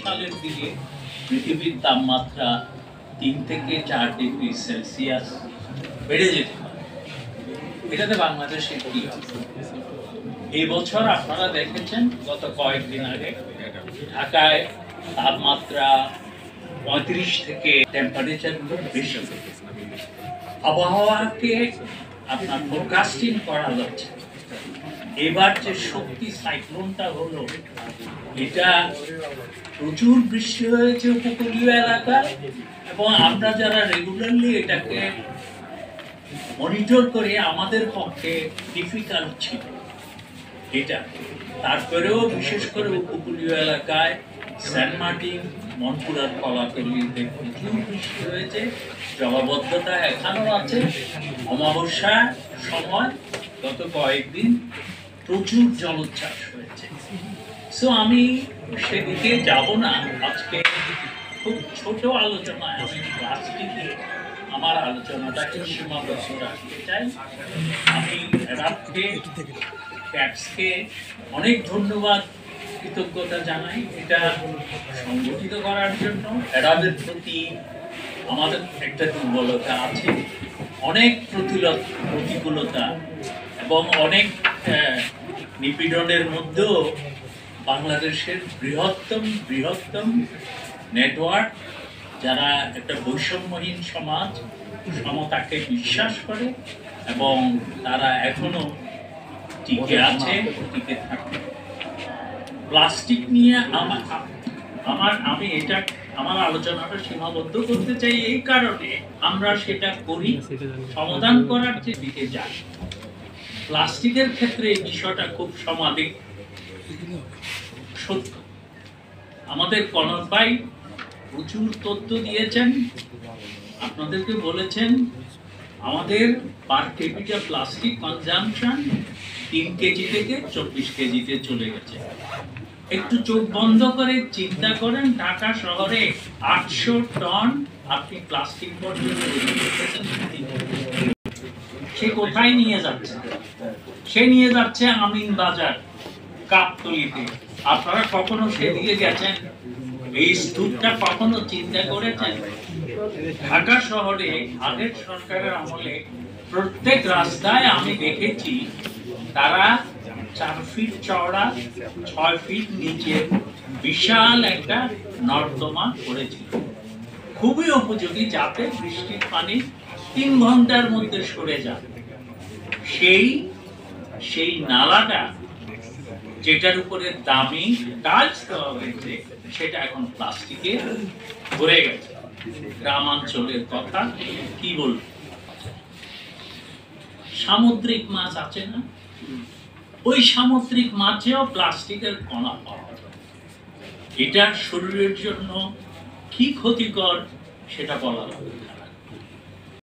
সালের দিকে পৃথিবীর তাপমাত্রা 3 থেকে 4 ডিগ্রি সেলসিয়াস বেড়ে যেতে পারে। এটাতে বাংলাদেশের কি হবে? এই বছর আপনারা দেখেছেন গত কয়েকদিন আগে ঢাকায় তাপমাত্রা 35 থেকে টেম্পারেচার খুব বেশি। আবহাওয়াকে আপনার ফোরকাস্টিং করা যাচ্ছে। এবার যে শক্তি সাইক্লোনটা হলো, এটা প্রচুর বৃষ্টি হয়েছে উপকূলীয় এলাকায়, এবং আমরা যারা রেগুলারলি এটাকে মনিটর করে আমাদের পক্ষে ডিফিকাল্ট ছিল এটা। তারপরেও বিশেষ করে উপকূলীয় এলাকায় সেন্ট মার্টিন, মনপুরার কলাতলিতে প্রচুর বৃষ্টি হয়েছে। জলাবদ্ধতা এখনও আছে। অমাবস্যা সময় গত কয়েকদিন প্রচুর জলোচ্ছ্বাস হয়েছে। সো আমি সেদিকে যাব না। আজকে খুব ছোট আলোচনায় আমি প্লাস্টিকে আমার আলোচনাটাকে সীমাবদ্ধ রাখতে চাই। আমি রাতকে ক্যাপসকে অনেক ধন্যবাদ, কৃতজ্ঞতা জানাই এটা সংগঠিত করার জন্য। এরাদের প্রতি আমাদের একটা দুর্বলতা আছে, অনেক প্রতিকূলতা এবং অনেক নিপীড়নের মধ্যেও বাংলাদেশের বৃহত্তম নেটওয়ার্ক, যারা একটা বৈষম্যহীন সমাজ, সমতাকে বিশ্বাস করে এবং তারা এখনো টিকে আছে, টিকে থাকে। প্লাস্টিক নিয়ে আমি এটা আমার আলোচনাটা সীমাবদ্ধ করতে চাই এই কারণে, আমরা সেটা করি সমাধান করার যে দিকে যাই। প্লাস্টিকের ক্ষেত্রে এই বিষয়টা খুব সমাধিক সত্য। আমাদের কনক ভাই প্রচুর তথ্য দিয়েছেন, আপনাদেরকে বলেছেন আমাদের পার ক্যাপিটা প্লাস্টিক কনজাম্পশন 3 কেজি থেকে 24 কেজিতে চলে গেছে। একটু চোখ বন্ধ করে চিন্তা করেন, ঢাকা শহরে 800 টন আপনি প্লাস্টিক বর্জন করতেছেন। সে কোথায় নিয়ে যাচ্ছে? সে নিয়ে যাচ্ছে আমিন বাজার, কাপতলিতে। আপনারা কখনো সেদিকে গেছেন? এই স্তূপটা কখনো চিন্তা করেছেন? ঢাকা শহরে আগের সরকারের আমলে প্রত্যেক রাস্তায় আমি দেখেছি তারা 4 ফিট চওড়া 6 ফিট নিচে বিশাল একটা নর্দমা করেছিল, খুবই উপযোগী, যাতে বৃষ্টির পানি 3 ঘন্টার মধ্যে সরে যাবে। সেই নালাটা যেটার উপরে দামি টাইলস দেওয়া হয়েছে, সেটা এখন প্লাস্টিকে ভরে গেছে। গ্রামাঞ্চলের কথা কি বলবো? সামুদ্রিক মাছ আছে না, ওই সামুদ্রিক মাছেও প্লাস্টিকের কণা পাওয়া যায়। এটা শরীরের জন্য কি ক্ষতিকর সেটা বলা যাবে না।